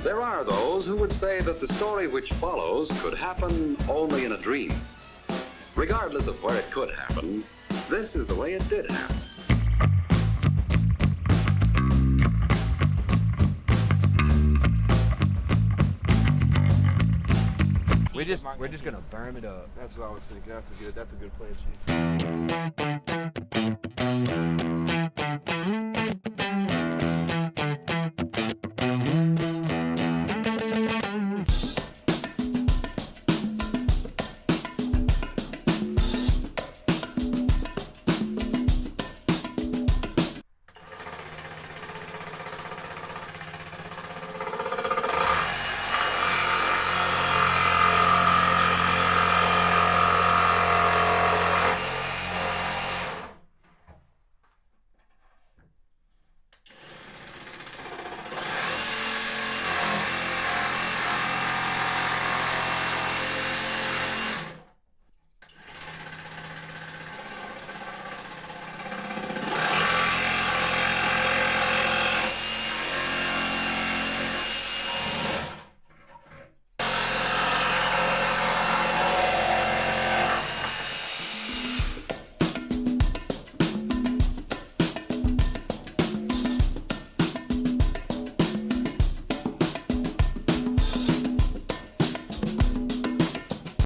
There are those who would say that the story which follows could happen only in a dream. Regardless of where it could happen, this is the way it did happen. We're just gonna burn it up. That's what I was thinking. That's a good plan, Chief.